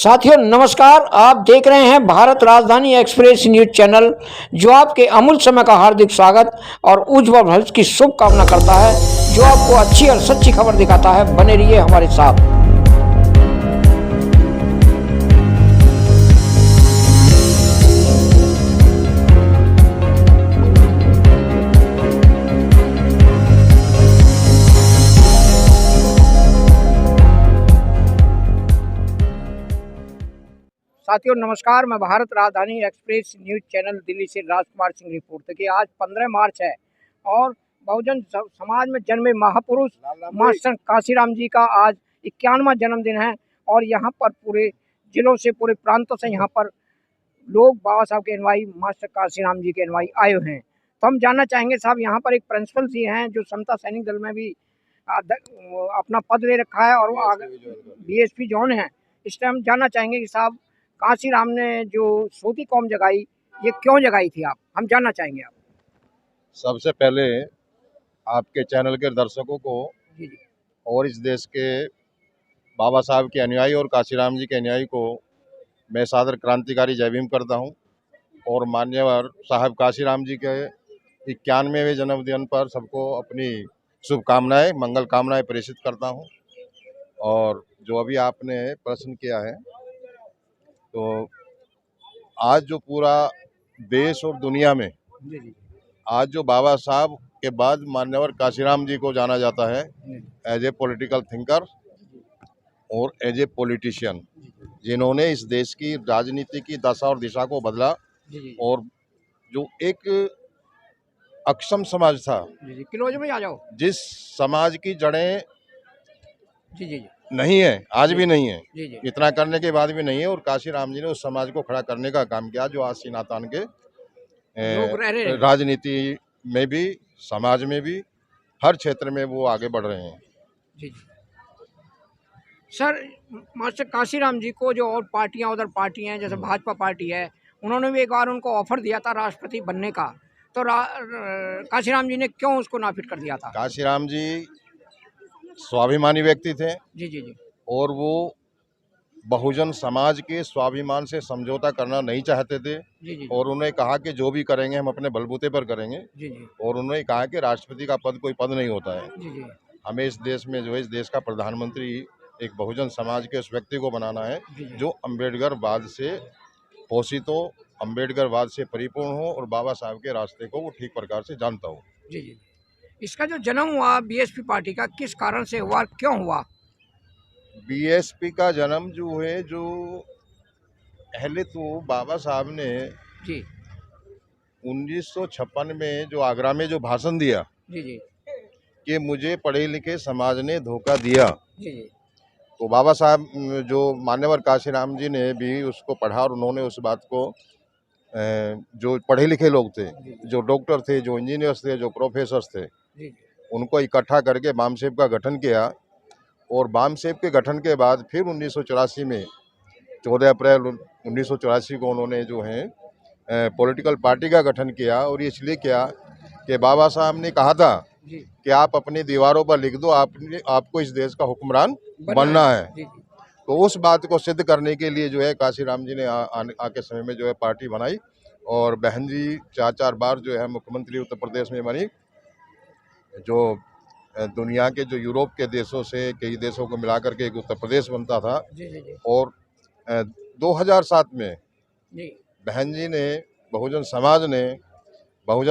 साथियों नमस्कार। आप देख रहे हैं भारत राजधानी एक्सप्रेस न्यूज चैनल, जो आपके अमूल्य समय का हार्दिक स्वागत और उज्जवल भविष्य की शुभकामना करता है, जो आपको अच्छी और सच्ची खबर दिखाता है। बने रहिए हमारे साथ। साथियों नमस्कार, मैं भारत राजधानी एक्सप्रेस न्यूज चैनल दिल्ली से राजकुमार सिंह रिपोर्ट। देखिए आज 15 मार्च है और बहुजन समाज में जन्मे महापुरुष मास्टर काशीराम जी का आज 91वां जन्मदिन है और यहाँ पर पूरे जिलों से, पूरे प्रांतों से यहाँ पर लोग बाबा साहब के अनुयायी मास्टर काशीराम जी के अनुयायी आए हुए हैं। तो हम जानना चाहेंगे साहब, यहाँ पर एक प्रिंसिपल जी हैं जो समता सैनिक दल में भी अपना पद ले रखा है और BSP जॉन है। इस टाइम जानना चाहेंगे कि साहब काशीराम ने जो सोती कौम जगाई, ये क्यों जगाई थी, हम जानना चाहेंगे। आप सबसे पहले आपके चैनल के दर्शकों को जी और इस देश के बाबा साहब के अनुयायी और काशीराम जी के अनुयायी को मैं सादर क्रांतिकारी जय भीम करता हूं और मान्यवर साहब काशीराम जी के 91वें जन्मदिन पर सबको अपनी शुभकामनाएं, मंगल कामनाएं प्रेषित करता हूं। और जो अभी आपने प्रश्न किया है, तो आज जो पूरा देश और दुनिया में आज जो बाबा साहब के बाद मान्यवर काशीराम जी को जाना जाता है एज ए पॉलिटिकल थिंकर और एज ए पॉलिटिशियन, जिन्होंने इस देश की राजनीति की दशा और दिशा को बदला और जो एक अक्षम समाज था, क्लोज में आ जाओ, जिस समाज की जड़ें नहीं है, आज भी नहीं है, इतना करने के बाद भी नहीं है, और काशीराम जी ने उस समाज को खड़ा करने का काम किया जो आज सीना तान के राजनीति में भी, समाज में भी, हर क्षेत्र में वो आगे बढ़ रहे हैं। जी सर, मास्टर काशीराम जी को जो और पार्टियां, उधर पार्टी हैं जैसे भाजपा पार्टी है, उन्होंने भी एक बार उनको ऑफर दिया था राष्ट्रपति बनने का, तो काशीराम जी ने क्यों उसको नाफिट कर दिया था? काशीराम जी स्वाभिमानी व्यक्ति थे जी और वो बहुजन समाज के स्वाभिमान से समझौता करना नहीं चाहते थे। और उन्होंने कहा कि जो भी करेंगे हम अपने बलबूते पर करेंगे। और उन्होंने कहा कि राष्ट्रपति का पद कोई पद नहीं होता है। हमें इस देश में जो है, इस देश का प्रधानमंत्री एक बहुजन समाज के उस व्यक्ति को बनाना है जो अम्बेडकरवाद से पोषित हो, अम्बेडकरवाद से परिपूर्ण हो और बाबा साहब के रास्ते को वो ठीक प्रकार से जानता हो। इसका जो जन्म हुआ BSP पार्टी का, किस कारण से हुआ, क्यों हुआ? BSP का जन्म जो है, जो पहले तो बाबा साहब ने 1956 में जो आगरा में जो भाषण दिया कि मुझे पढ़े लिखे समाज ने धोखा दिया, तो बाबा साहब जो मान्यवर काशीराम जी ने भी उसको पढ़ा और उन्होंने उस बात को, जो पढ़े लिखे लोग थे, जो डॉक्टर थे, जो इंजीनियर्स थे, जो प्रोफेसर्स थे, उनको इकट्ठा करके बामसेब का गठन किया। और बामसेब के गठन के बाद फिर 1984 में 14 अप्रैल 1984 को उन्होंने जो है पॉलिटिकल पार्टी का गठन किया। और ये इसलिए किया कि बाबा साहब ने कहा था कि आप अपनी दीवारों पर लिख दो, आपको इस देश का हुक्मरान बनना है। तो उस बात को सिद्ध करने के लिए जो है काशीराम जी ने आके समय में जो है पार्टी बनाई। और बहन जी 4 बार जो है मुख्यमंत्री उत्तर प्रदेश में बनी। जो दुनिया के जो यूरोप के देशों से कई देशों को मिलाकर के एक उत्तर प्रदेश बनता था। और 2007 में बहन जी ने, बहुजन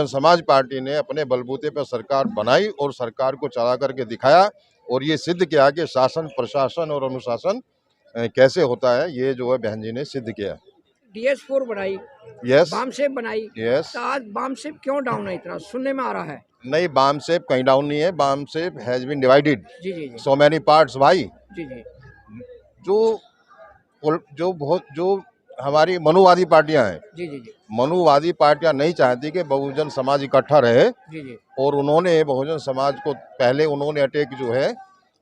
समाज पार्टी ने अपने बलबूते पर सरकार बनाई और सरकार को चला करके दिखाया और ये सिद्ध किया कि शासन, प्रशासन और अनुशासन कैसे होता है। ये जो है बहन जी ने सिद्ध किया। DS4 बनाई, बामसेब बनाई, तो आज बामसेब क्यों डाउन है? इतना सुनने में आ रहा है। नहीं, बामसेब कहीं डाउन नहीं है। BAMCEF has been divided so many parts भाई। जो हमारी मनुवादी पार्टियां हैं, मनुवादी पार्टियां नहीं चाहती कि बहुजन समाज इकट्ठा रहे। और उन्होंने बहुजन समाज को पहले उन्होंने अटैक जो है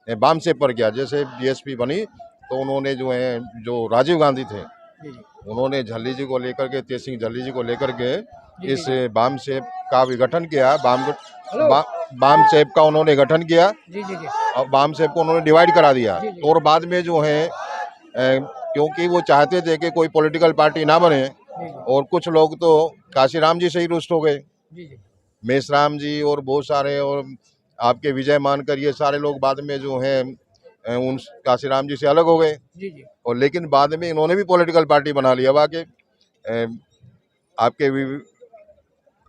बामसेब पर किया। जैसे BSP बनी तो उन्होंने जो है, जो राजीव गांधी थे, उन्होंने झल्ली जी को लेकर के, तेज सिंह झल्ली जी को लेकर के इस बामसेब का विघटन किया। बामसेब का उन्होंने गठन किया और बामसेब को उन्होंने डिवाइड करा दिया। और बाद में जो है क्योंकि वो चाहते थे कि कोई पॉलिटिकल पार्टी ना बने, और कुछ लोग तो काशीराम जी से ही रुष्ट हो गए, मेषराम जी और बहुत सारे, और आपके विजय मानकर, ये सारे लोग बाद में जो है उन काशीराम जी से अलग हो गए। और लेकिन बाद में इन्होंने भी पॉलिटिकल पार्टी बना लिया। बाकी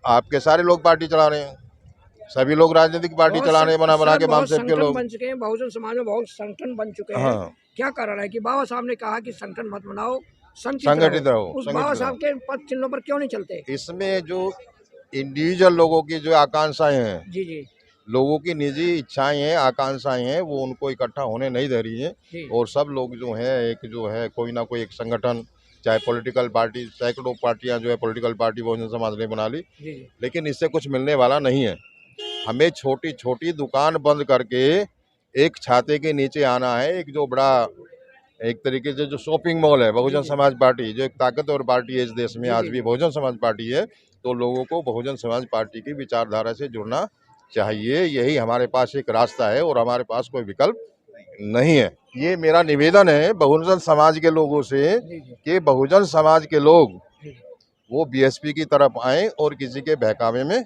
आपके सारे लोग पार्टी चला रहे हैं, सभी लोग राजनीतिक पार्टी चला रहे हैं, बना के बाम साहब के लोग बन चुके हैं। बहुजन समाज में बहुत संगठन बन चुके हैं। हाँ। क्या कारण है कि बाबा साहब ने कहा कि संगठन मत बनाओ, संगठित रहो। उस बाबा साहब के पद चिन्हों पर क्यों नहीं चलते? इसमें जो इंडिविजुअल लोगों की जो आकांक्षाएं हैं, जी लोगों की निजी इच्छाएं हैं, आकांक्षाएं हैं, वो उनको इकट्ठा होने नहीं दे रही हैं। और सब लोग जो है एक जो है कोई ना कोई एक संगठन, चाहे पॉलिटिकल पार्टी, सैकड़ों पार्टियां जो है पॉलिटिकल पार्टी बहुजन समाज ने बना ली, लेकिन इससे कुछ मिलने वाला नहीं है। हमें छोटी छोटी दुकान बंद करके एक छाते के नीचे आना है। एक जो बड़ा एक तरीके से जो शॉपिंग मॉल है बहुजन समाज पार्टी, जो एक ताकतवर पार्टी है इस देश में आज भी बहुजन समाज पार्टी है, तो लोगों को बहुजन समाज पार्टी की विचारधारा से जुड़ना चाहिए। यही हमारे पास एक रास्ता है और हमारे पास कोई विकल्प नहीं है। ये मेरा निवेदन है बहुजन समाज के लोगों से कि बहुजन समाज के लोग वो बीएसपी की तरफ आए और किसी के बहकावे में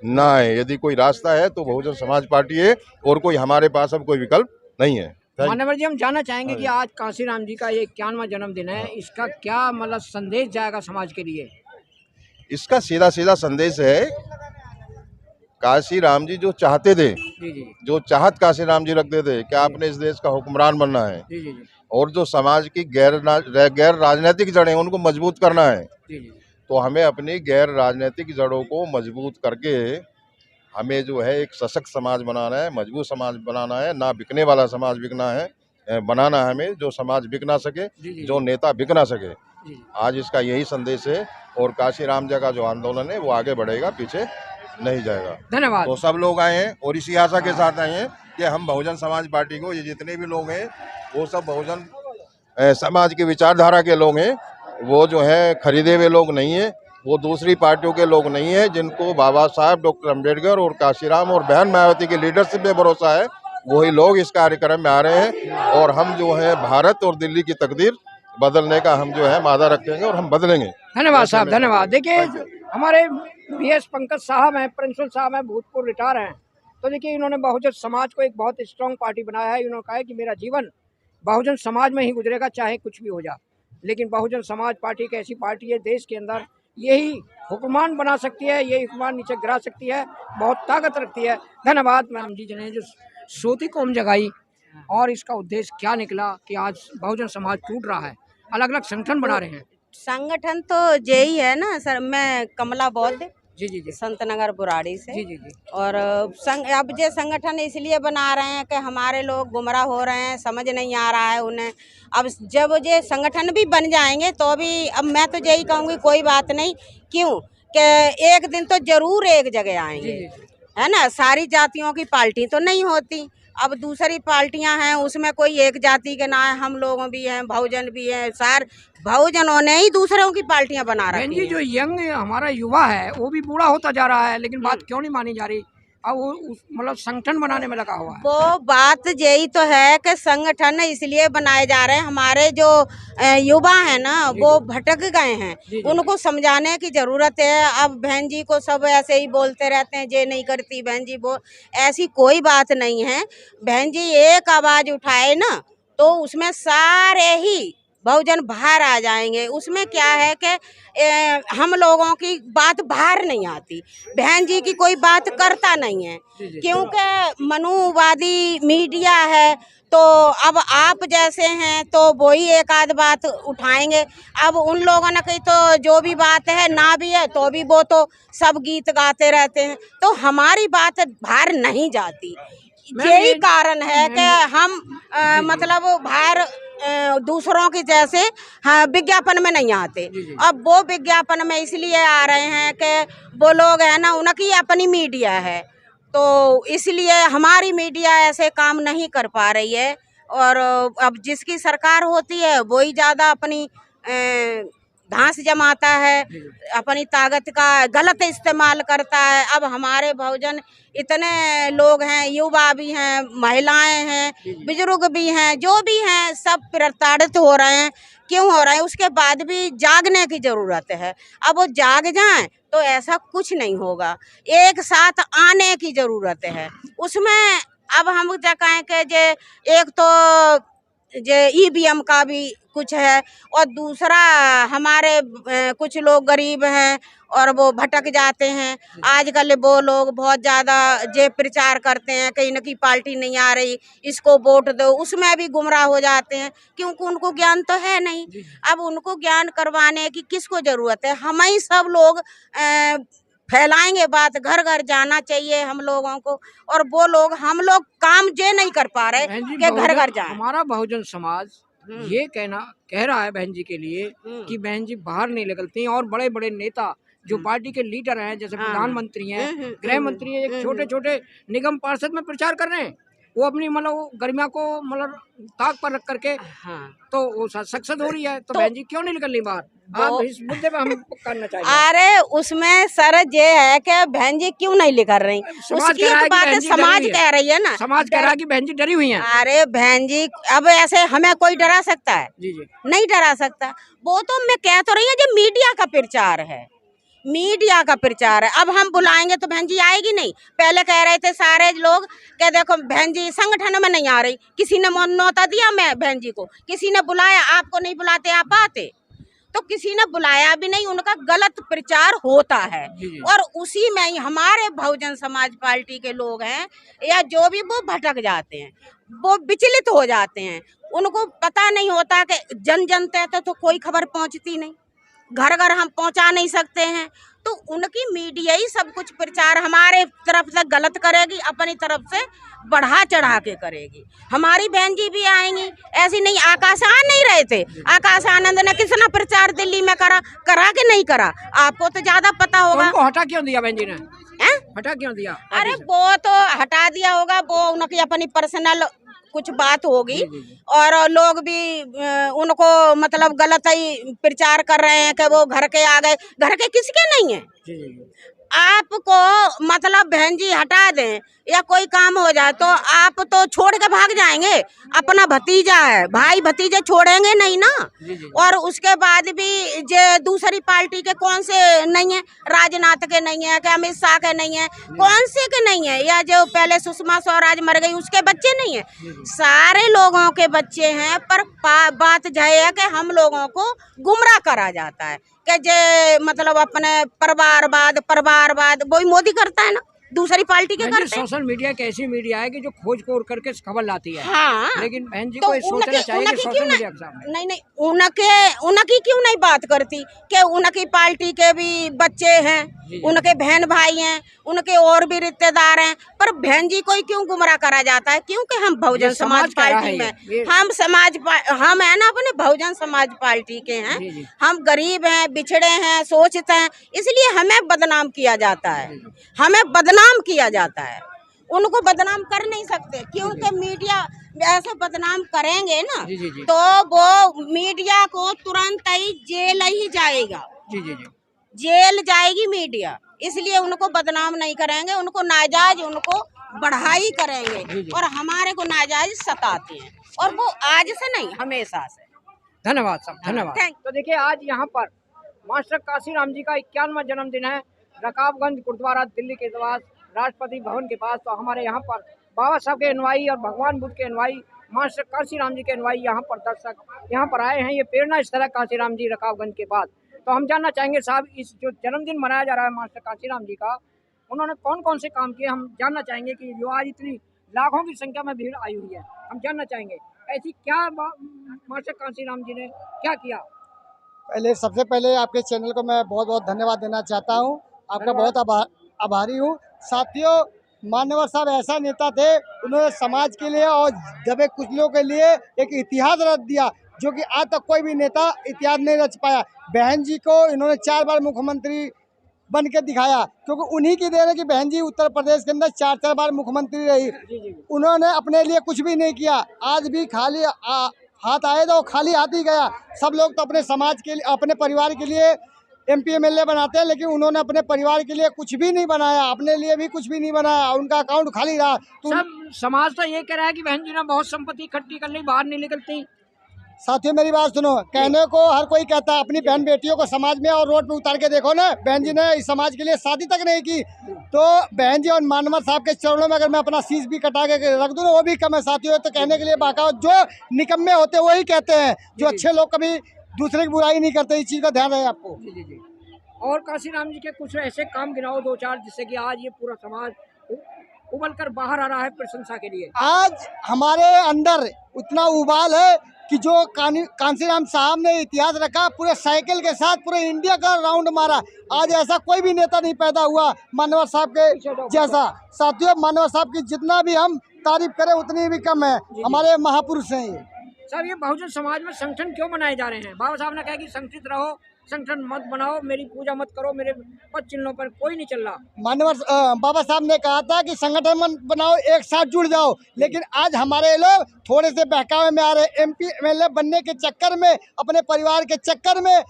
ना आए। यदि कोई रास्ता है तो बहुजन समाज पार्टी है, और कोई हमारे पास अब कोई विकल्प नहीं है। मान्यवर जी, हम जानना चाहेंगे कि आज काशीराम जी का ये 51वां जन्मदिन है, इसका क्या मतलब संदेश जाएगा समाज के लिए? इसका सीधा सीधा संदेश है, काशीराम जी जो चाहते थे, जो चाहत काशीराम जी रखते थे कि आपने इस देश का हुक्मरान बनना है, और जो समाज की गैर राजनीतिक जड़ें उनको मजबूत करना है, तो हमें अपनी गैर राजनीतिक जड़ों को मजबूत करके हमें जो है एक सशक्त समाज बनाना है, मजबूत समाज बनाना है, ना बिकने वाला समाज बनाना है हमें, जो समाज बिक ना सके, जो नेता बिक ना सके। आज इसका यही संदेश है, और काशीराम जी का जो आंदोलन है वो आगे बढ़ेगा, पीछे नहीं जाएगा। धन्यवाद। तो सब लोग आए हैं और इसी आशा के साथ आए हैं कि हम बहुजन समाज पार्टी को, ये जितने भी लोग हैं वो सब बहुजन समाज की विचारधारा के लोग हैं, वो जो है खरीदे हुए लोग नहीं है, वो दूसरी पार्टियों के लोग नहीं है। जिनको बाबा साहब डॉक्टर अंबेडकर और काशीराम और बहन मायावती की लीडरशिप पे भरोसा है, वही लोग इस कार्यक्रम में आ रहे हैं। और हम जो है भारत और दिल्ली की तकदीर बदलने का हम जो है वादा रखेंगे और हम बदलेंगे। धन्यवाद साहब, धन्यवाद। देखिए हमारे बीएस पंकज साहब हैं, प्रिंसिपल साहब हैं, भूतपूर्व रिटायर हैं। तो देखिए इन्होंने बहुजन समाज को एक बहुत स्ट्रॉन्ग पार्टी बनाया है। इन्होंने कहा है कि मेरा जीवन बहुजन समाज में ही गुजरेगा, चाहे कुछ भी हो जाए। लेकिन बहुजन समाज पार्टी एक ऐसी पार्टी है देश के अंदर, यही हुक्मरान बना सकती है, यही हुक्मरान नीचे गिरा सकती है, बहुत ताकत रखती है। धन्यवाद मैम जी ने जो सोती कौम जगाई, और इसका उद्देश्य क्या निकला कि आज बहुजन समाज टूट रहा है, अलग अलग संगठन बना रहे हैं। संगठन तो यही है ना सर। मैं कमला बौद्ध जी संत नगर बुराड़ी से। जी। और अब ये संगठन इसलिए बना रहे हैं कि हमारे लोग गुमराह हो रहे हैं, समझ नहीं आ रहा है उन्हें। अब जब ये संगठन भी बन जाएंगे तो भी अब मैं तो यही कहूँगी कोई बात नहीं, क्यों कि एक दिन तो जरूर एक जगह आएंगे, है ना। सारी जातियों की पार्टी तो नहीं होती, अब दूसरी पार्टियां हैं उसमें कोई एक जाति के ना है, हम लोगों भी हैं, बहुजन भी हैं, सार बहुजनों ने ही दूसरों की पार्टियां बना रखी हैं। जो यंग हमारा युवा है वो भी बूढ़ा होता जा रहा है, लेकिन बात क्यों नहीं मानी जा रही? अब वो मतलब संगठन बनाने में लगा हुआ है। वो बात यही तो है कि संगठन इसलिए बनाए जा रहे हैं, हमारे जो युवा है ना वो भटक गए हैं, उनको समझाने की जरूरत है। अब बहन जी को सब ऐसे ही बोलते रहते हैं, ये नहीं करती बहन जी, वो ऐसी कोई बात नहीं है। बहन जी एक आवाज उठाए ना तो उसमें सारे ही बहुजन बाहर आ जाएंगे। उसमें क्या है कि हम लोगों की बात बाहर नहीं आती, बहन जी की कोई बात करता नहीं है, क्योंकि मनुवादी मीडिया है। तो अब आप जैसे हैं तो वही एक आध बात उठाएंगे। अब उन लोगों ने कही तो जो भी बात है ना भी है तो भी वो तो सब गीत गाते रहते हैं, तो हमारी बात बाहर नहीं जाती। यही कारण है कि हम मतलब बाहर दूसरों की जैसे हाँ विज्ञापन में नहीं आते। अब वो विज्ञापन में इसलिए आ रहे हैं कि वो लोग है ना उनकी अपनी मीडिया है, तो इसलिए हमारी मीडिया ऐसे काम नहीं कर पा रही है। और अब जिसकी सरकार होती है वही ज़्यादा अपनी घास जमाता है, अपनी ताकत का गलत इस्तेमाल करता है। अब हमारे बहुजन इतने लोग हैं, युवा भी हैं, महिलाएं हैं, बुजुर्ग भी हैं, जो भी हैं सब प्रताड़ित हो रहे हैं। क्यों हो रहे हैं? उसके बाद भी जागने की जरूरत है। अब वो जाग जाएं तो ऐसा कुछ नहीं होगा, एक साथ आने की जरूरत है उसमें। अब हम क्या कहें कि जे एक तो जे ईवीएम का भी कुछ है, और दूसरा हमारे कुछ लोग गरीब हैं और वो भटक जाते हैं। आजकल वो लोग बहुत ज़्यादा जे प्रचार करते हैं, कहीं न कहीं पार्टी नहीं आ रही, इसको वोट दो, उसमें भी गुमराह हो जाते हैं, क्योंकि उनको ज्ञान तो है नहीं। अब उनको ज्ञान करवाने की किसको ज़रूरत है? हम ही सब लोग फैलाएंगे बात, घर घर जाना चाहिए हम लोगों को। और वो लोग, हम लोग काम जे नहीं कर पा रहे कि घर घर जाए। हमारा बहुजन समाज ये कह रहा है बहन जी के लिए कि बहन जी बाहर नहीं निकलती, और बड़े बड़े नेता जो पार्टी के लीडर हैं, जैसे प्रधानमंत्री हैं, गृह मंत्री हैं, एक छोटे छोटे निगम पार्षद में प्रचार कर रहे हैं। वो अपनी मतलब गरिमा को मतलब ताक पर रख करके तो वो सक्सेस हो रही है। तो बहन जी क्यों नहीं निकल रही बाहर? आप इस मुद्दे पे हम करना चाहिए। अरे उसमें सर ये है कि बहन जी क्यों नहीं निकल रही, उसकी तो बात है, समाज कह रही है ना, समाज कह रहा है कि बहन जी डरी हुई हैं। अरे बहन जी, अब ऐसे हमें कोई डरा सकता है? जी जी नहीं डरा सकता। वो तो मैं कह तो रही हूँ, जो मीडिया का प्रचार है, मीडिया का प्रचार है। अब हम बुलाएंगे तो बहन जी आएगी नहीं। पहले कह रहे थे सारे लोग कि देखो बहन जी संगठन में नहीं आ रही, किसी ने न्योता दिया मैं बहन जी को, किसी ने बुलाया, आपको नहीं बुलाते आप आते, तो किसी ने बुलाया भी नहीं, उनका गलत प्रचार होता है। और उसी में ही हमारे बहुजन समाज पार्टी के लोग हैं या जो भी, वो भटक जाते हैं, वो विचलित हो जाते हैं। उनको पता नहीं होता कि जन जन तक तो कोई खबर पहुंचती नहीं, घर घर हम पहुंचा नहीं सकते हैं। तो उनकी मीडिया ही सब कुछ प्रचार हमारे तरफ से गलत करेगी, अपनी तरफ से बढ़ा चढ़ा के करेगी। हमारी बहन जी भी आएंगी, ऐसी नहीं। आकाश आ नहीं रहे थे, आकाश आनंद ने कितना प्रचार दिल्ली में करा कि नहीं करा, आपको तो ज्यादा पता होगा। तो हटा क्यों दिया बहन जी ने? हटा क्यों दिया? अरे वो तो हटा दिया होगा, वो उनकी अपनी पर्सनल कुछ बात होगी, और लोग भी उनको मतलब गलत ही प्रचार कर रहे हैं कि वो घर के आ गए। घर के किसके नहीं है? आपको मतलब बहन जी हटा दें या कोई काम हो जाए तो आप तो छोड़ के भाग जाएंगे। अपना भतीजा है, भाई भतीजे छोड़ेंगे नहीं ना। और उसके बाद भी जो दूसरी पार्टी के कौन से नहीं है, राजनाथ के नहीं है, कि अमित शाह के नहीं है, कौन से के नहीं है, या जो पहले सुषमा स्वराज मर गई उसके बच्चे नहीं है, सारे लोगों के बच्चे हैं। पर बात यह है कि हम लोगों को गुमराह करा जाता है कि जे मतलब अपने परिवारवाद वही मोदी करता है ना, दूसरी पार्टी के करते हैं। सोशल मीडिया एक ऐसी मीडिया है कि जो खोज खोज करके खबर लाती है। हाँ, लेकिन बहन जी को सोचना चाहिए कि सोशल मीडिया के सामने नहीं उनकी क्यों नहीं बात करती कि उनकी पार्टी के भी बच्चे हैं, उनके बहन भाई हैं, उनके और भी रिश्तेदार हैं। पर बहन जी को क्यों गुमराह करा जाता है? क्योंकि हम बहुजन समाज पार्टी में, हम है ना अपने बहुजन समाज पार्टी के हैं। हम गरीब हैं, बिछड़े हैं, शोषित हैं, इसलिए हमें बदनाम किया जाता है, हमें बदनाम किया जाता है। उनको बदनाम कर नहीं सकते, क्योंकि मीडिया ऐसे बदनाम करेंगे ना तो वो मीडिया को तुरंत ही जेल ही जाएगा। जेल जाएगी मीडिया, इसलिए उनको बदनाम नहीं करेंगे, उनको नाजायज उनको बढ़ाई करेंगे, और हमारे को नाजायज सताते हैं, और वो आज से नहीं हमेशा से। धन्यवाद साहब, धन्यवाद। तो देखिए आज यहाँ पर मास्टर काशीराम जी का 51वां जन्मदिन है। रकाबगंज गुरुद्वारा दिल्ली के पास राष्ट्रपति भवन के पास। तो हमारे यहाँ पर बाबा साहब के अनुयायी और भगवान बुद्ध के अनुयायी, मास्टर काशीराम जी के अनुयायी यहाँ पर दर्शक यहाँ पर आए हैं। ये प्रेरणा स्थल है काशीराम जी रकाबगंज के पास। तो हम जानना चाहेंगे साहब, इस जो जन्मदिन मनाया जा रहा है मास्टर काशीराम जी का, उन्होंने कौन कौन से काम किए, हम जानना चाहेंगे कि जो आज इतनी लाखों की संख्या में भीड़ आई हुई है, हम जानना चाहेंगे ऐसी क्या मास्टर काशीराम जी ने क्या किया। सबसे पहले आपके चैनल को मैं बहुत बहुत धन्यवाद देना चाहता हूँ, आपका बहुत आभारी हूँ। साथियों, मान्यवर साहब ऐसा नेता थे, उन्होंने समाज के लिए और दबे कुचलों के लिए एक इतिहास रच दिया, जो कि आज तक कोई भी नेता इतिहास नहीं रच पाया। बहन जी को इन्होंने 4 बार मुख्यमंत्री बन के दिखाया, क्योंकि उन्हीं की देन है कि बहन जी उत्तर प्रदेश के अंदर 4 बार मुख्यमंत्री रही। उन्होंने अपने लिए कुछ भी नहीं किया, आज भी खाली हाथ आए तो खाली हाथ ही गया। सब लोग तो अपने समाज के लिए, अपने परिवार के लिए MP MLA बनाते हैं, लेकिन उन्होंने अपने परिवार के लिए कुछ भी नहीं बनाया, अपने लिए भी कुछ भी नहीं बनाया, उनका अकाउंट खाली रहा। तो सब समाज तो ये कह रहा है कि बहन जी ने बहुत संपत्ति इकट्ठी कर ली, बाहर नहीं निकलती। साथियों मेरी बात सुनो, कहने को हर कोई कहता है, अपनी बहन बेटियों को समाज में और रोड पे उतार के देखो ना, बहन जी ने इस समाज के लिए शादी तक नहीं की। तो बहन जी और मानवर साहब के चरणों में अगर मैं अपना शीश भी कटा के रख दूं ना, वो भी कम है साथियों। तो कहने के लिए बाका, जो निकम्मे होते हैं वही कहते हैं, जो अच्छे लोग कभी दूसरे की बुराई नहीं करते। इस चीज़ का ध्यान रहे आपको। जी। और काशीराम जी के कुछ ऐसे काम गिनाओ दो चार, जिससे कि आज ये पूरा समाज उबल कर बाहर आ रहा है प्रशंसा के लिए। आज हमारे अंदर उतना उबाल है कि जो कांसीराम साहब ने इतिहास रखा, पूरे साइकिल के साथ पूरे इंडिया का राउंड मारा। आज ऐसा कोई भी नेता नहीं पैदा हुआ मानवर साहब के जैसा। साथियों मानवर साहब की जितना भी हम तारीफ करें उतनी भी कम है, हमारे महापुरुष हैं ये। सर ये बहुजन समाज में संगठन क्यों बनाए जा रहे हैं? बाबा साहब ने कहा कि संगठित रहो, संगठन मत बनाओ, मेरी पूजा मत करो, मेरे पद चिन्हों पर कोई नहीं चल रहा। मानवर बाबा साहब ने कहा था कि संगठन मत बनाओ, एक साथ जुड़ जाओ। लेकिन आज हमारे लोग थोड़े से बहकावे में आ रहे। MP MLA बनने के चक्कर में, अपने परिवार के चक्कर में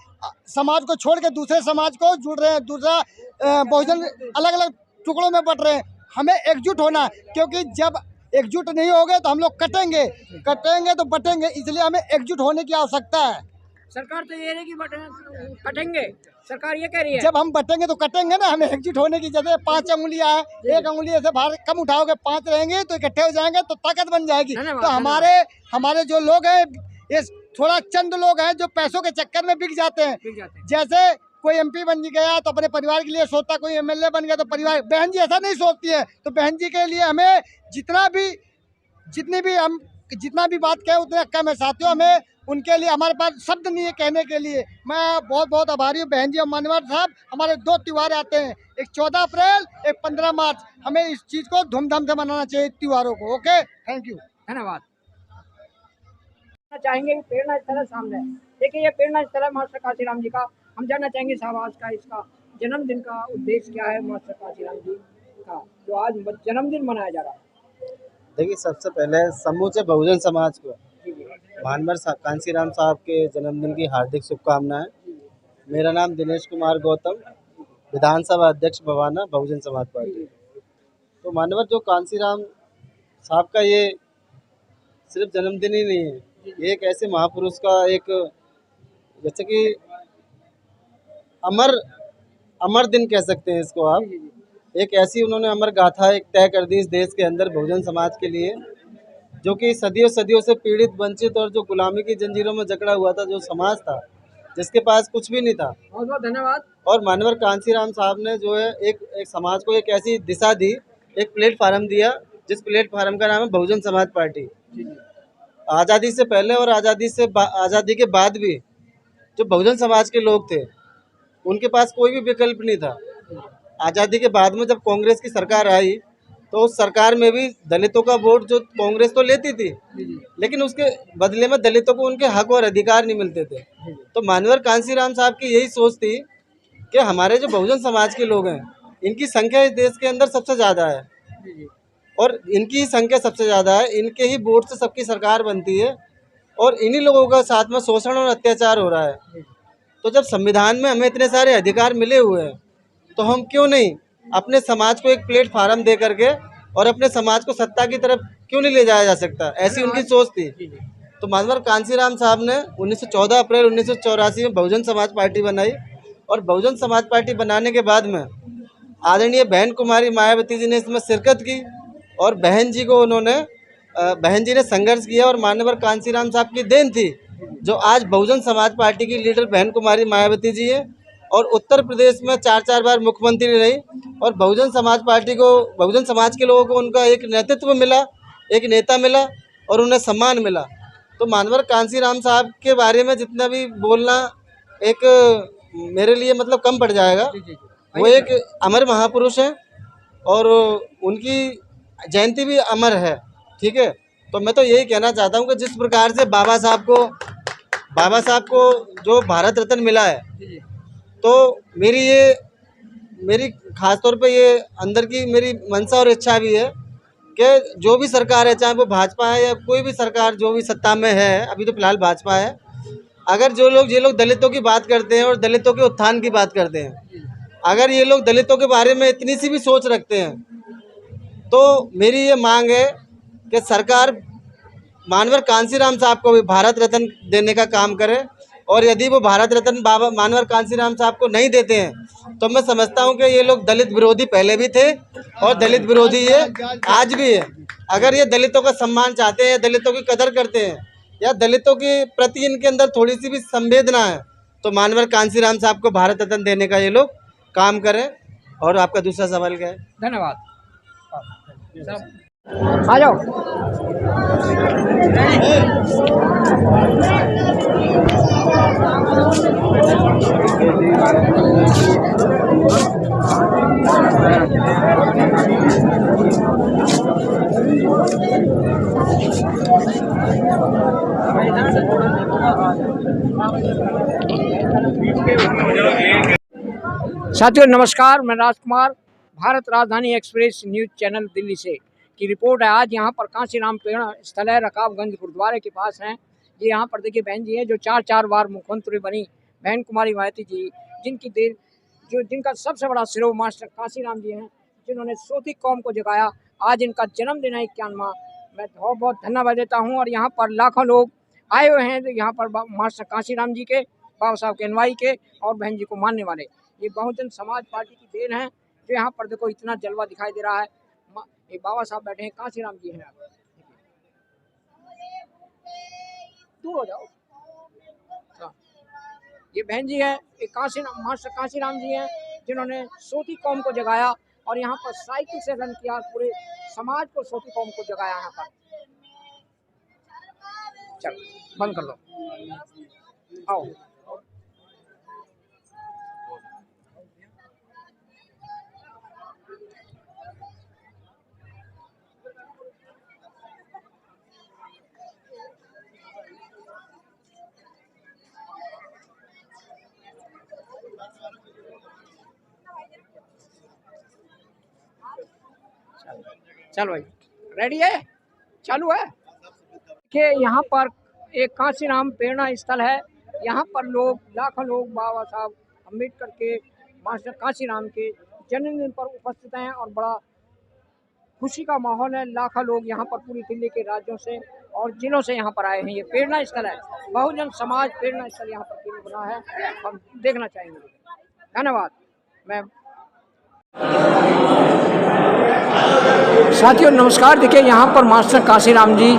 समाज को छोड़ के दूसरे समाज को जुड़ रहे हैं, दूसरा बहुजन अलग अलग टुकड़ों में बट रहे हैं। हमें एकजुट होना, क्योंकि जब एकजुट नहीं होगे तो हम लोग कटेंगे तो बटेंगे। इसलिए हमें एकजुट होने की आवश्यकता है। सरकार तो ये है कि कटेंगे, सरकार ये कह रही है। जब हम बटेंगे तो कटेंगे ना, हमें एकजुट होने की। जैसे 5 अंगुलियां है, एक अंगुली ऐसे बाहर कम उठाओगे, 5 रहेंगे तो इकट्ठे हो जाएंगे तो ताकत बन जाएगी। तो हमारे जो लोग हैं, ये थोड़ा चंद लोग हैं जो पैसों के चक्कर में बिक जाते हैं। जैसे कोई MP बन गया तो अपने परिवार के लिए सोचता, कोई MLA बन गया तो परिवार। बहन जी ऐसा नहीं सोचती है। तो बहन जी के लिए हमें जितना भी बात कहें उतना कम है साथियों। हमें उनके लिए हमारे पास शब्द नहीं है कहने के लिए। मैं बहुत बहुत आभारी हूँ बहन जी और मानवर साहब। हमारे 2 त्योहार आते हैं, एक 14 अप्रैल, एक 15 मार्च। हमें इस चीज़ को धूमधाम से मनाना चाहिए, त्योहारों को। ओके, थैंक यू, धन्यवाद। चाहेंगे प्रेरणा स्थल है सामने, देखिए ये प्रेरणा स्थल है मास्टर काशीराम जी का। हम जानना चाहेंगे साहब आज का इसका जन्मदिन का उद्देश्य क्या है मास्टर काशीराम जी का, जो आज जन्मदिन मनाया जा रहा है? देखिए, सबसे पहले समूचे बहुजन समाज को मानवर कांसीराम साहब के जन्मदिन की हार्दिक शुभकामनाएं। मेरा नाम दिनेश कुमार गौतम, विधानसभा अध्यक्ष भवाना, बहुजन समाज पार्टी। तो मानवर जो कांसीराम साहब का ये सिर्फ जन्मदिन ही नहीं है, ये एक ऐसे महापुरुष का एक, जैसे कि अमर दिन कह सकते हैं इसको आप। एक ऐसी उन्होंने अमर गाथा एक तय कर दी इस देश के अंदर बहुजन समाज के लिए, जो कि सदियों से पीड़ित, वंचित और जो गुलामी की जंजीरों में जकड़ा हुआ था, जो समाज था जिसके पास कुछ भी नहीं था। बहुत बहुत धन्यवाद। और मानवर कांसीराम साहब ने जो है एक समाज को एक ऐसी दिशा दी, एक प्लेटफार्म दिया, जिस प्लेटफार्म का नाम है बहुजन समाज पार्टी। आज़ादी से पहले और आज़ादी के बाद भी जो बहुजन समाज के लोग थे उनके पास कोई भी विकल्प नहीं था। आज़ादी के बाद में जब कांग्रेस की सरकार आई तो उस सरकार में भी दलितों का वोट जो कांग्रेस तो लेती थी, लेकिन उसके बदले में दलितों को उनके हक और अधिकार नहीं मिलते थे। तो मानवर कांसीराम साहब की यही सोच थी कि हमारे जो बहुजन समाज के लोग हैं, इनकी संख्या इस देश के अंदर सबसे ज़्यादा है और इनकी ही संख्या सबसे ज़्यादा है, इनके ही वोट से सबकी सरकार बनती है और इन्हीं लोगों का साथ में शोषण और अत्याचार हो रहा है। तो जब संविधान में हमें इतने सारे अधिकार मिले हुए हैं तो हम क्यों नहीं अपने समाज को एक प्लेटफार्म दे करके और अपने समाज को सत्ता की तरफ क्यों नहीं ले जाया जा सकता, ऐसी उनकी सोच थी। तो मानवर कांसीराम साहब ने 14 अप्रैल 1984 में बहुजन समाज पार्टी बनाई और बहुजन समाज पार्टी बनाने के बाद में आदरणीय बहन कुमारी मायावती जी ने इसमें शिरकत की और बहन जी ने संघर्ष किया और मानवर कांसीराम साहब की देन थी जो आज बहुजन समाज पार्टी की लीडर बहन कुमारी मायावती जी है और उत्तर प्रदेश में 4 बार मुख्यमंत्री रही और बहुजन समाज पार्टी को, बहुजन समाज के लोगों को उनका एक नेतृत्व मिला, एक नेता मिला और उन्हें सम्मान मिला। तो मानवर कांसीराम साहब के बारे में जितना भी बोलना एक मेरे लिए मतलब कम पड़ जाएगा। वो एक अमर महापुरुष हैं और उनकी जयंती भी अमर है, ठीक है। तो मैं तो यही कहना चाहता हूँ कि जिस प्रकार से बाबा साहब को जो भारत रत्न मिला है, तो मेरी खास तौर पे ये अंदर की मेरी मंशा और इच्छा भी है कि जो भी सरकार है, चाहे वो भाजपा है या कोई भी सरकार जो भी सत्ता में है, अभी तो फिलहाल भाजपा है, अगर ये लोग दलितों की बात करते हैं और दलितों के उत्थान की बात करते हैं, अगर ये लोग दलितों के बारे में इतनी सी भी सोच रखते हैं, तो मेरी ये मांग है कि सरकार मानवर कांसीराम साहब को भी भारत रत्न देने का काम करे। और यदि वो भारत रत्न बाबा मानवर कांसीराम साहब को नहीं देते हैं तो मैं समझता हूं कि ये लोग दलित विरोधी पहले भी थे और दलित विरोधी ये आज भी है। अगर ये दलितों का सम्मान चाहते हैं, दलितों की कदर करते हैं या दलितों के प्रति इनके अंदर थोड़ी सी भी संवेदना है, तो मानवर कांसीराम साहब को भारत रत्न देने का ये लोग काम करें। और आपका दूसरा सवाल क्या है? धन्यवाद। आ जाओ। साथियों नमस्कार, मैं राजकुमार, भारत राजधानी एक्सप्रेस न्यूज चैनल दिल्ली से की रिपोर्ट है। आज यहाँ पर कांसीराम पेड़ स्थल है, रकाबगंज गुरुद्वारे के पास हैं। ये यहाँ पर देखिए बहन जी हैं जो चार बार मुख्यमंत्री बनी, बहन कुमारी मायावती जी, जिनका सबसे बड़ा सिरो मास्टर कांसीराम जी हैं, जिन्होंने सोती कौम को जगाया। आज इनका जन्मदिन है 51वां। मैं बहुत बहुत धन्यवाद देता हूँ। और यहाँ पर लाखों लोग आए हुए हैं यहाँ पर मास्टर कांसीराम जी के, बाबा साहब के अनुयायी के और बहन जी को मानने वाले। ये बहुजन समाज पार्टी की देन है जो यहाँ पर देखो इतना जलवा दिखाई दे रहा है। ये बाबा साहब बैठे हैं, कांसीराम जी हैं। दूर हो जाओ। ये बहन जी है, एक मास्टर कांसीराम जी हैं जिन्होंने सोती कौम को जगाया और यहाँ पर साइकिल से रन किया, पूरे समाज को सोती कौम को जगाया। यहाँ पर चलो बंद कर लो, आओ। चलो भाई, रेडी है, चालू है कि यहाँ पर एक कांसीराम प्रेरणा स्थल है। यहाँ पर लोग, लाखों लोग बाबा साहब अम्बेडकर के, मास्टर कांसीराम के जन्मदिन पर उपस्थित हैं और बड़ा खुशी का माहौल है। लाखों लोग यहाँ पर पूरी दिल्ली के राज्यों से और जिलों से यहाँ पर आए हैं। ये प्रेरणा स्थल है, बहुजन समाज प्रेरणा स्थल यहाँ पर केंद्र बना है, हम देखना चाहेंगे। धन्यवाद। मैं साथियों नमस्कार, देखिए यहाँ पर मास्टर कांसीराम जी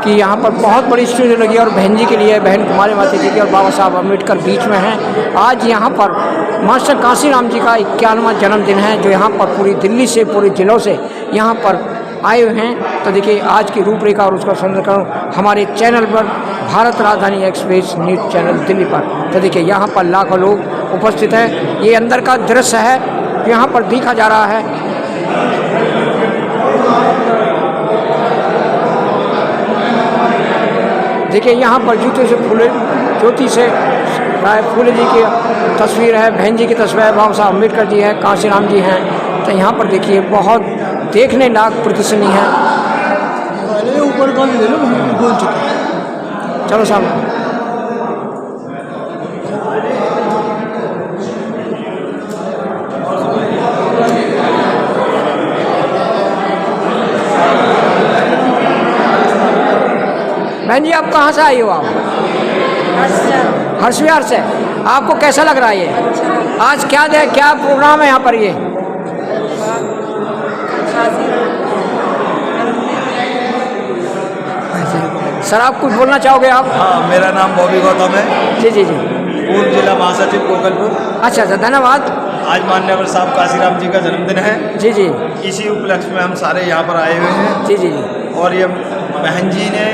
की यहाँ पर बहुत बड़ी स्टैच्यू लगी है और बहन जी के लिए, बहन कुमारी मायावती जी की और बाबा साहब अम्बेडकर बीच में हैं। आज यहाँ पर मास्टर कांसीराम जी का 51वां जन्मदिन है जो यहाँ पर पूरी दिल्ली से, पूरे जिलों से यहाँ पर आए हुए हैं। तो देखिए आज की रूपरेखा और उसका संदर्भ हमारे चैनल पर, भारत राजधानी एक्सप्रेस न्यूज चैनल दिल्ली पर। तो देखिए यहाँ पर लाखों लोग उपस्थित हैं। ये अंदर का दृश्य है जो यहाँ पर देखा जा रहा है। देखिए यहाँ पर जूते से फूले, ज्योति से फूले जी की तस्वीर है, बहन जी की तस्वीर है, बाबा साहब अम्बेडकर जी है, कांसीराम जी हैं। तो यहाँ पर देखिए बहुत देखने लायक प्रदर्शनी है। ऊपर का ले लो, बोल चुके। चलो साहब, बहन जी आप कहाँ से आई हो? आप हर्षविहार से। आपको कैसा लग रहा है ये? आज क्या प्रोग्राम है यहाँ पर? ये सर आप कुछ बोलना चाहोगे आप? हाँ, मेरा नाम बॉबी गौतम है। जी जी जी। पूर्व जिला महासचिव गोकलपुर। अच्छा, धन्यवाद। आज माननीय साहब कांसीराम जी का जन्मदिन है। जी जी। इसी उपलक्ष्य में हम सारे यहाँ पर आए हुए हैं। जी जी जी। और ये बहन जी ने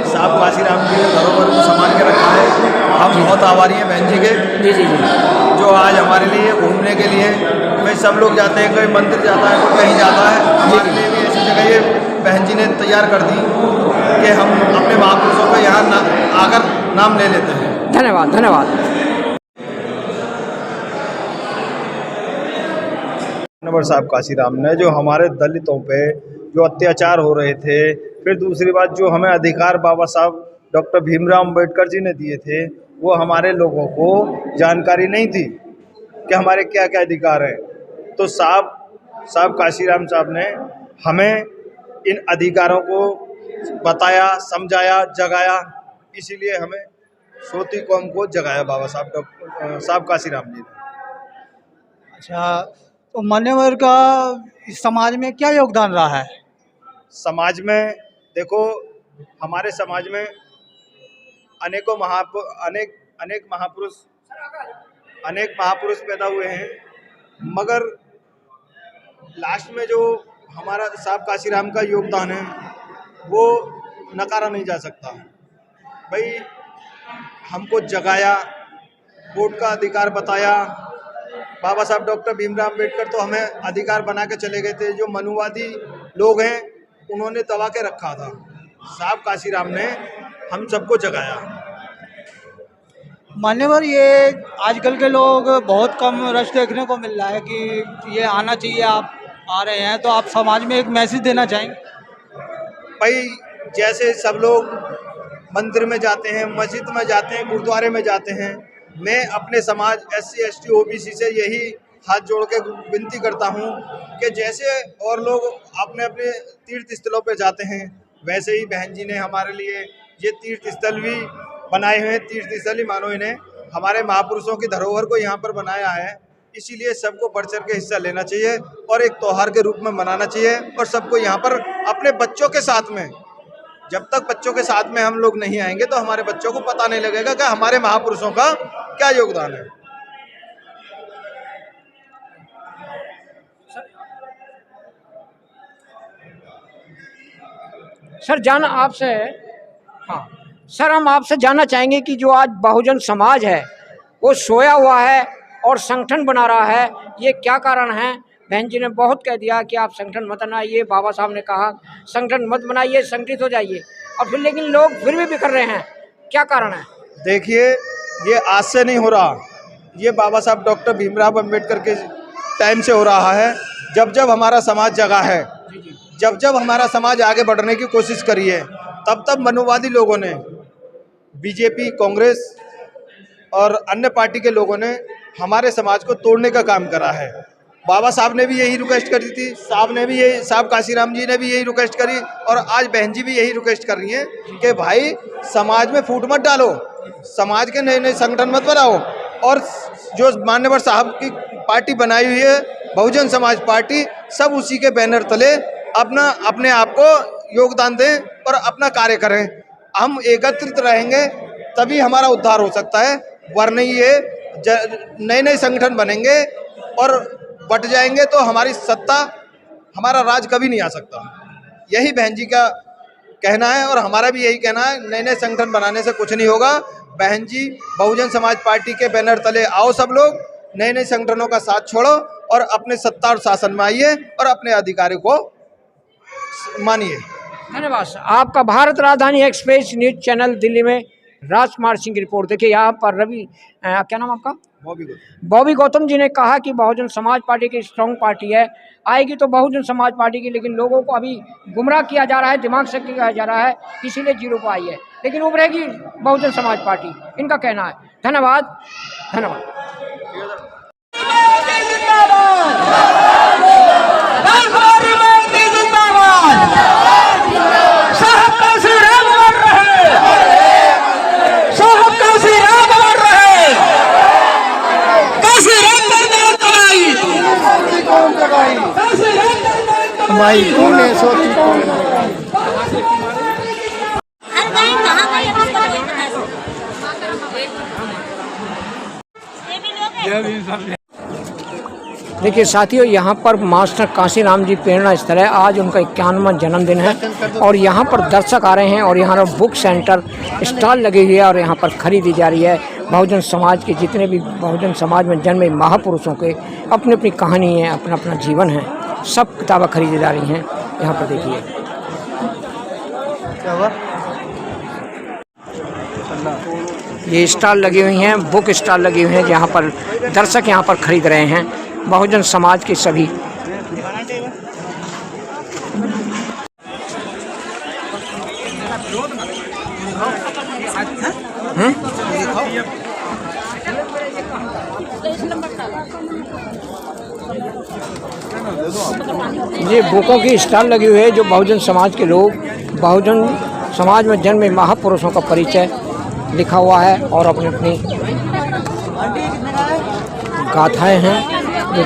साहब कांसीराम जी के धरोहर को संभाल के रखा है। हम बहुत आभारी हैं बहन जी के। जी जी जी। जो आज हमारे लिए घूमने के लिए, भाई सब लोग जाते हैं, कोई मंदिर जाता है, कोई कहीं जाता है, हमारे लिए भी ऐसी जगह ये बहन जी ने तैयार कर दी कि हम अपने महापुरुषों का यहाँ आकर नाम ले लेते हैं। धन्यवाद धन्यवाद। मानवर साहब कांसीराम ने जो हमारे दलितों पे जो अत्याचार हो रहे थे। फिर दूसरी बात, जो हमें अधिकार बाबा साहब डॉक्टर भीमराव अम्बेडकर जी ने दिए थे, वो हमारे लोगों को जानकारी नहीं थी कि हमारे क्या क्या अधिकार हैं। तो साहब काशीराम साहब ने हमें इन अधिकारों को बताया, समझाया, जगाया। इसीलिए हमें सोती कौम को जगाया बाबा साहब काशीराम जी ने। अच्छा, तो मान्यवर का इस समाज में क्या योगदान रहा है? समाज में देखो, हमारे समाज में अनेक महापुरुष पैदा हुए हैं, मगर लास्ट में जो हमारा साहब काशीराम का योगदान है वो नकारा नहीं जा सकता। भाई हमको जगाया, वोट का अधिकार बताया। बाबा साहब डॉक्टर भीमराव अम्बेडकर तो हमें अधिकार बना के चले गए थे। जो मनुवादी लोग हैं उन्होंने दबा के रखा था। साहब काशीराम ने हम सबको जगाया। मान्यवर, ये आजकल के लोग बहुत कम रश देखने को मिल रहा है कि ये आना चाहिए, आप आ रहे हैं, तो आप समाज में एक मैसेज देना चाहेंगे? भाई जैसे सब लोग मंदिर में जाते हैं, मस्जिद में जाते हैं, गुरुद्वारे में जाते हैं, मैं अपने समाज SC ST OBC से यही हाथ जोड़ के विनती करता हूँ कि जैसे और लोग अपने अपने तीर्थ स्थलों पे जाते हैं, वैसे ही बहन जी ने हमारे लिए ये तीर्थ स्थल भी बनाए हुए हैं। तीर्थ स्थल ही मानो इन्हें, हमारे महापुरुषों की धरोहर को यहाँ पर बनाया है। इसीलिए सबको बढ़ चढ़ के हिस्सा लेना चाहिए और एक त्योहार के रूप में मनाना चाहिए। और सबको यहाँ पर अपने बच्चों के साथ में, जब तक बच्चों के साथ में हम लोग नहीं आएंगे तो हमारे बच्चों को पता नहीं लगेगा कि हमारे महापुरुषों का क्या योगदान है। सर जाना आपसे, हाँ सर, हम आपसे जानना चाहेंगे कि जो आज बहुजन समाज है वो सोया हुआ है और संगठन बना रहा है, ये क्या कारण है? बहन जी ने बहुत कह दिया कि आप संगठन मत बनाइए, बाबा साहब ने कहा संगठन मत बनाइए, संगठित हो जाइए, और फिर लेकिन लोग फिर भी बिखर रहे हैं, क्या कारण है? देखिए, ये आज से नहीं हो रहा, ये बाबा साहब डॉक्टर भीमराव अम्बेडकर के टाइम से हो रहा है। जब जब हमारा समाज जगा है, जब जब हमारा समाज आगे बढ़ने की कोशिश करी है, तब तब मनुवादी लोगों ने, बीजेपी, कांग्रेस और अन्य पार्टी के लोगों ने हमारे समाज को तोड़ने का काम करा है। बाबा साहब ने भी यही रिक्वेस्ट करी थी, साहब काशीराम जी ने भी यही रिक्वेस्ट करी, और आज बहन जी भी यही रिक्वेस्ट कर रही हैं कि भाई समाज में फूट मत डालो, समाज के नए नए संगठन मत बनाओ, और जो मान्यवर साहब की पार्टी बनाई हुई है बहुजन समाज पार्टी, सब उसी के बैनर तले अपने आप को योगदान दें और अपना कार्य करें। हम एकत्रित रहेंगे तभी हमारा उद्धार हो सकता है, वरना ये नए नए संगठन बनेंगे और बट जाएंगे तो हमारी सत्ता, हमारा राज कभी नहीं आ सकता। यही बहन जी का कहना है और हमारा भी यही कहना है। नए नए संगठन बनाने से कुछ नहीं होगा। बहन जी, बहुजन समाज पार्टी के बैनर तले आओ, सब लोग नए नए संगठनों का साथ छोड़ो और अपने सत्ता और शासन में आइए और अपने अधिकारों को मानिए। धन्यवाद। आपका भारत राजधानी एक्सप्रेस न्यूज चैनल दिल्ली में राजकुमार सिंह की रिपोर्ट। देखिए यहाँ पर क्या नाम आपका? बॉबी गौतम जी ने कहा कि बहुजन समाज पार्टी की स्ट्रॉन्ग पार्टी है, आएगी तो बहुजन समाज पार्टी की, लेकिन लोगों को अभी गुमराह किया जा रहा है, दिमाग से किया जा रहा है, इसीलिए जीरो पर आई है, लेकिन उभरेगी बहुजन समाज पार्टी, इनका कहना है। धन्यवाद। भाई कौन है सोती कौन? देखिए साथियों, यहाँ पर मास्टर काशीराम जी प्रेरणा स्थल है। आज उनका 51वां जन्मदिन है और यहाँ पर दर्शक आ रहे हैं और यहाँ पर बुक सेंटर स्टॉल लगी हुई है और यहाँ पर खरीदी जा रही है। बहुजन समाज के जितने भी बहुजन समाज में जन्मे महापुरुषों के अपनी अपनी कहानी है, अपना अपना जीवन है, सब किताबें खरीदी जा रही हैं। यहाँ पर देखिए ये स्टॉल लगी हुई हैं, बुक स्टॉल लगी हुई हैं, जहाँ पर दर्शक यहाँ पर खरीद रहे हैं बहुजन समाज के सभी। ये बुकों की स्टॉल लगी हुई है जो बहुजन समाज के लोग, बहुजन समाज में जन्मे महापुरुषों का परिचय लिखा हुआ है और अपनी अपनी गाथाएं हैं जो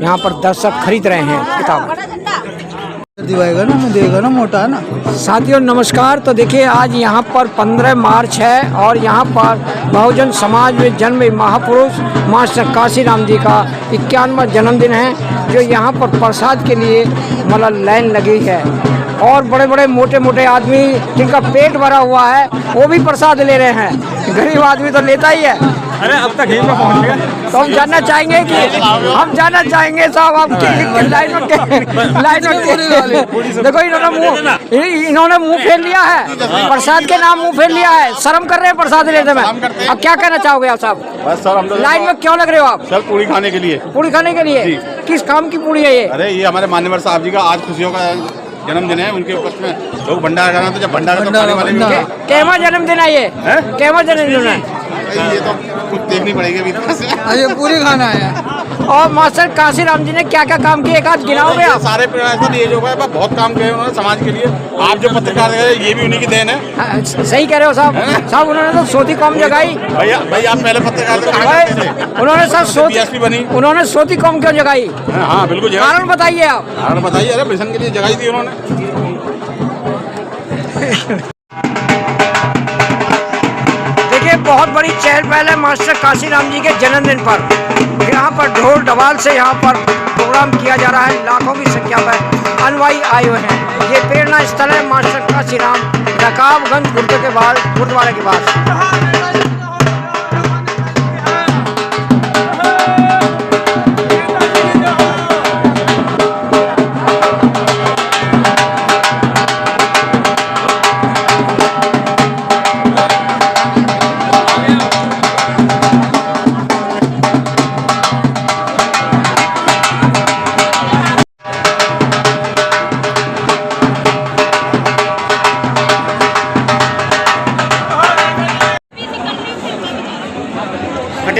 यहाँ पर दर्शक खरीद रहे हैं किताब। दिवाएगा ना, मैं देगा ना, मोटा है ना। साथियों नमस्कार। तो देखिए आज यहाँ पर 15 मार्च है और यहाँ पर बहुजन समाज में जन्मे महापुरुष मास्टर काशीराम जी का 51वां जन्मदिन है, जो यहाँ पर प्रसाद के लिए मतलब लाइन लगी है और बड़े बड़े मोटे मोटे आदमी जिनका पेट भरा हुआ है वो भी प्रसाद ले रहे हैं। गरीब आदमी तो लेता ही है। अरे अब तक यहीं में पहुंच गए। तो हम जानना चाहेंगे कि साहब आपकी लाइन में देखो इन्होंने मुंह फेर लिया है, प्रसाद के नाम मुंह फेर लिया है, शर्म कर रहे हैं प्रसाद लेते में। अब क्या कहना चाहोगे आप साहब? बस सर हम लाइन में क्यों लग रहे हो आप? सर पूरी खाने के लिए। पूरी खाने के लिए? किस काम की पूरी है ये? अरे ये हमारे मान्यवर साहब जी का आज खुशियों का जन्मदिन है, उनके उपलक्ष्य में लोग भंडारा कराना, तो जब भंडारा तो खाने वाले भी होंगे। कैवा जन्मदिन है ये? कैवा जन्मदिन है? ये तो कुछ देखनी पड़ेगी अभी। ये पूरी खाना है। और मास्टर काशीराम जी ने क्या क्या काम किए, एक आध गिनाओगे आप? सारे प्रयास ये जो है बहुत काम किए उन्होंने समाज के लिए। आप जो पत्रकार है ये भी उन्हीं की देन है। सही कह रहे हो साहब। साहब उन्होंने तो सोती कौम जगाई। भैया आप पहले पत्रकार थे। उन्होंने सर सोती बनी, उन्होंने सोती कौम क्यों जगाई? हाँ बिल्कुल। कारण बताइए आप। कारण बताइए। अरे मिशन के लिए जगाई थी उन्होंने। देखिए बहुत बड़ी चहल पहल है मास्टर काशीराम जी के जन्मदिन पर। यहाँ पर ढोल ढवाल से यहाँ पर प्रोग्राम किया जा रहा है। लाखों की संख्या में अनुयायी आए हुए हैं। ये प्रेरणा स्थल है मास्टर काशीराम, रकाबगंज गुरुद्वारे के पास।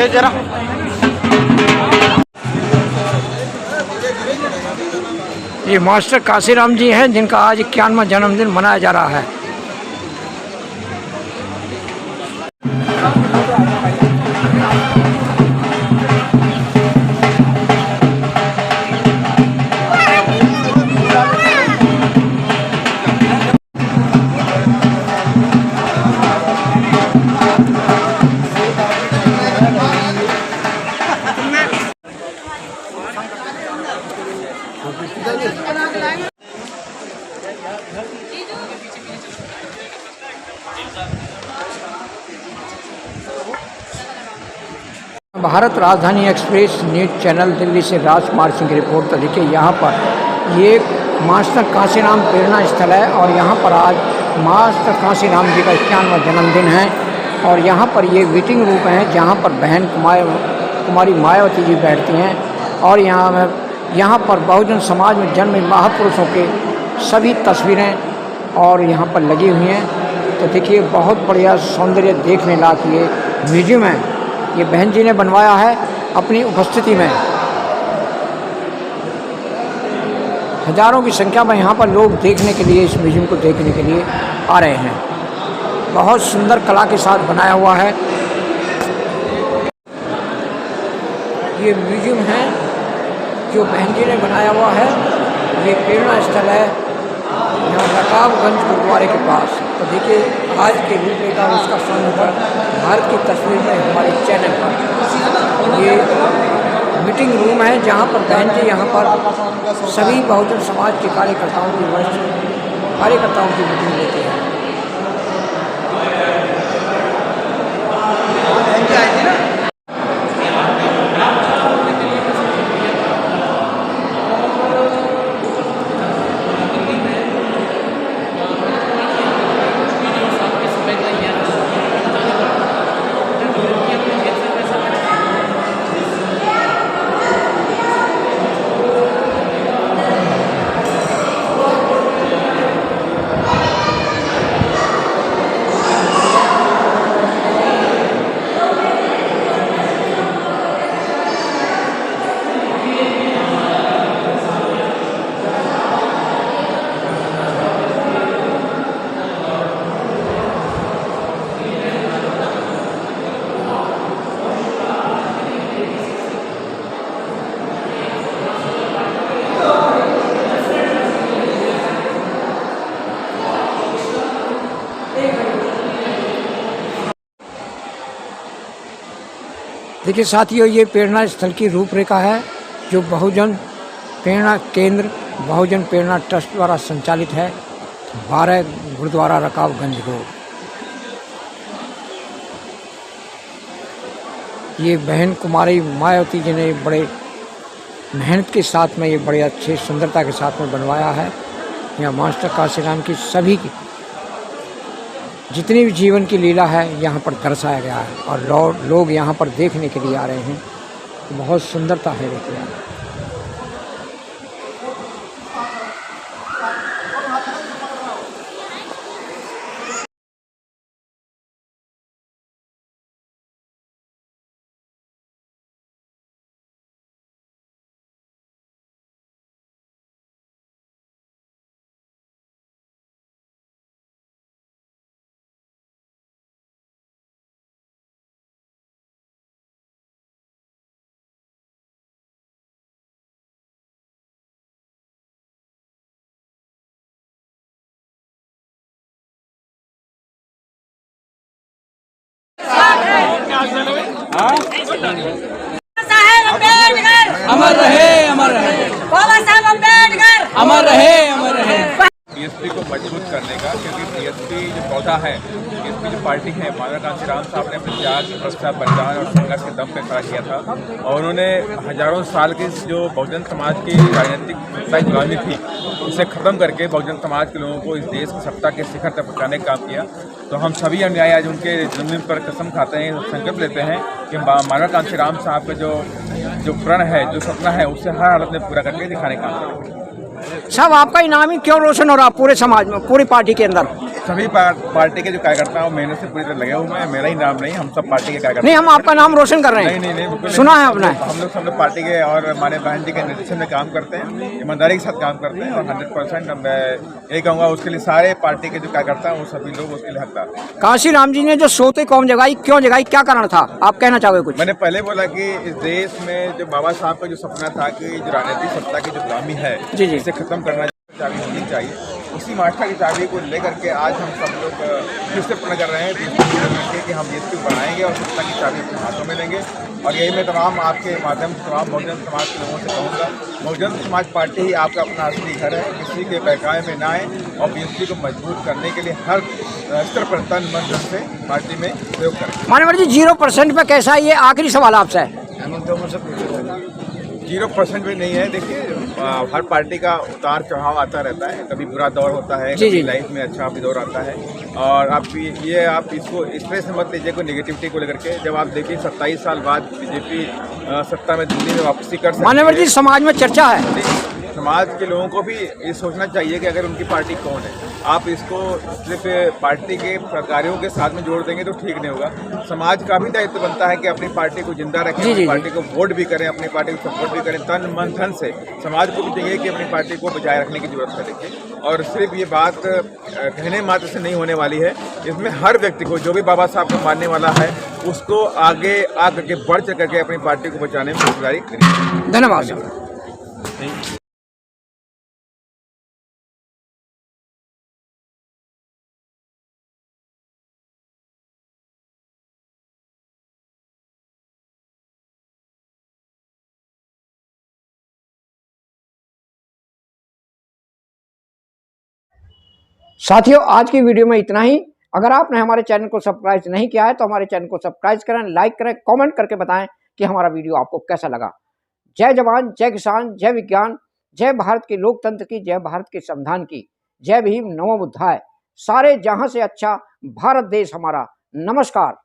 जरा ये मास्टर काशीराम जी हैं जिनका आज 51वां जन्मदिन मनाया जा रहा है। भारत राजधानी एक्सप्रेस न्यूज़ चैनल दिल्ली से राजकुमार सिंह की रिपोर्ट। तो देखिए यहाँ पर ये मास्टर काशीराम प्रेरणा स्थल है और यहाँ पर आज मास्टर काशीराम जी का 51वां जन्मदिन है और यहाँ पर ये मीटिंग रूम है जहाँ पर बहन कुमारी मायावती जी बैठती हैं और यहाँ पर बहुजन समाज में जन्मे महापुरुषों के सभी तस्वीरें और यहाँ पर लगी हुई हैं। तो देखिए बहुत बढ़िया सौंदर्य देखने लायक ये म्यूजियम है, ये बहन जी ने बनवाया है अपनी उपस्थिति में। हजारों की संख्या में यहाँ पर लोग देखने के लिए, इस म्यूजियम को देखने के लिए आ रहे हैं। बहुत सुंदर कला के साथ बनाया हुआ है ये म्यूजियम है जो बहन जी ने बनाया हुआ है। ये प्रेरणा स्थल है यहाँ रकाबगंज गुरुद्वारे के पास। तो देखिए आज के रूपरेखा उसका सामने पर भारत की तस्वीर में हमारे चैनल पर ये मीटिंग रूम है जहाँ पर बहन जी यहाँ पर सभी बहुजन समाज के कार्यकर्ताओं की वरिष्ठ कार्यकर्ताओं की मीटिंग लेते हैं। देखिए साथियों, ये प्रेरणा स्थल की रूपरेखा है जो बहुजन प्रेरणा केंद्र बहुजन प्रेरणा ट्रस्ट द्वारा संचालित है। 12 गुरुद्वारा रकाबगंज रोड। ये बहन कुमारी मायावती जी ने बड़े मेहनत के साथ में ये बड़े अच्छे सुंदरता के साथ में बनवाया है। यहाँ मास्टर काशीराम की सभी की जितनी भी जीवन की लीला है यहाँ पर दर्शाया गया है और लोग यहाँ पर देखने के लिए आ रहे हैं। बहुत सुंदरता है देखिए। अमर रहे, अमर रहे बाबा साहब अम्बेडकर, अमर रहे, अमर रहे। बीएसपी को मजबूत करने का, क्योंकि बीएसपी जो पौधा है, बीएसपी जो पार्टी है, मानव कांशीराम साहब ने अपने त्याग, प्रतिष्ठा, बलिदान और संघर्ष के दम पे खड़ा किया था और उन्होंने हजारों साल की जो बहुजन समाज की राजनीतिक गुलामी थी उसे खत्म करके बहुजन समाज के लोगों को इस देश की सत्ता के शिखर तक पहुँचाने का काम किया। तो हम सभी अन्याय आज उनके जन्मदिन पर कसम खाते हैं, संकल्प लेते हैं कि मानव कांशीराम साहब का जो प्रण है, जो सपना है, उसे हर हालत में पूरा करके दिखाने का काम करेंगे। साहब, आपका इनाम ही क्यों रोशन हो रहा पूरे समाज में, पूरी पार्टी के अंदर? सभी पार्टी के जो कार्यकर्ता हैं मेहनत से पूरी तरह लगे हुए हैं। मेरा ही नाम नहीं, हम सब पार्टी के कार्यकर्ता। नहीं, हम आपका नाम रोशन कर रहे हैं। नहीं, सुना है आपने। हम लोग सब लोग पार्टी के और हमारे बहन जी के निर्देशन में काम करते हैं, ईमानदारी के साथ काम करते हैं और 100% मैं यही कहूँगा उसके लिए सारे पार्टी के जो कार्यकर्ता हैं वो सभी लोग उसके लिए हकदार हैं। काशीराम जी ने जो सोते कौम जगाई, क्यों जगाई, क्या कारण था, आप कहना चाहोगे कुछ? मैंने पहले बोला कि इस देश में जो बाबा साहब का जो सपना था कि जो राजनीतिक सत्ता की जो गुलामी है इसे खत्म करना चाबी होनी चाहिए। उसी मास्टर की चाबी को लेकर के आज हम सब लोग फिर से प्रण कर रहे हैं कि हम बीएसपी बढ़ाएंगे और सत्ता की चाबी अपने हाथों में लेंगे। और यही मैं तमाम आपके माध्यम से तमाम बहुजन समाज के लोगों से कहूँगा, बहुजन समाज पार्टी ही आपका अपना असली घर है, किसी के बहकावे में ना आए और बीएसपी को मजबूत करने के लिए हर स्तर पर तन मन धन से पार्टी में प्रयोग करें। मानवर जी 0% पे कैसा है, ये आखिरी सवाल आपसे है। 0% भी नहीं है। देखिए, हर पार्टी का उतार चढ़ाव आता रहता है, कभी बुरा दौर होता है, कभी लाइफ में अच्छा भी दौर आता है। और आप इसको इस तरह से मत लीजिए कोई नेगेटिविटी को लेकर के। जब आप देखिए 27 साल बाद बीजेपी सत्ता में दिल्ली में वापसी कर सकती है। मानवर जी, समाज में चर्चा है, समाज के लोगों को भी ये सोचना चाहिए कि अगर उनकी पार्टी कौन है। आप इसको सिर्फ पार्टी के कार्यों के साथ में जोड़ देंगे तो ठीक नहीं होगा। समाज का भी दायित्व बनता है कि अपनी पार्टी को जिंदा रखें, अपनी पार्टी को वोट भी करें, अपनी पार्टी को सपोर्ट भी करें, तन मन धन से। समाज को भी चाहिए कि अपनी पार्टी को बचाए रखने की जरूरत है। देखिए, और सिर्फ ये बात कहने मात्र से नहीं होने वाली है, इसमें हर व्यक्ति को, जो भी बाबा साहब को मानने वाला है, उसको आगे आकर के बढ़ चढ़ करके अपनी पार्टी को बचाने में हिस्सेदारी करें। धन्यवाद। साथियों, आज की वीडियो में इतना ही। अगर आपने हमारे चैनल को सब्सक्राइब नहीं किया है तो हमारे चैनल को सब्सक्राइब करें, लाइक करें, कमेंट करके बताएं कि हमारा वीडियो आपको कैसा लगा। जय जवान, जय किसान, जय विज्ञान, जय भारत के लोकतंत्र की, जय भारत के संविधान की, जय भीम, नमो बुद्धाय। सारे जहां से अच्छा भारत देश हमारा। नमस्कार।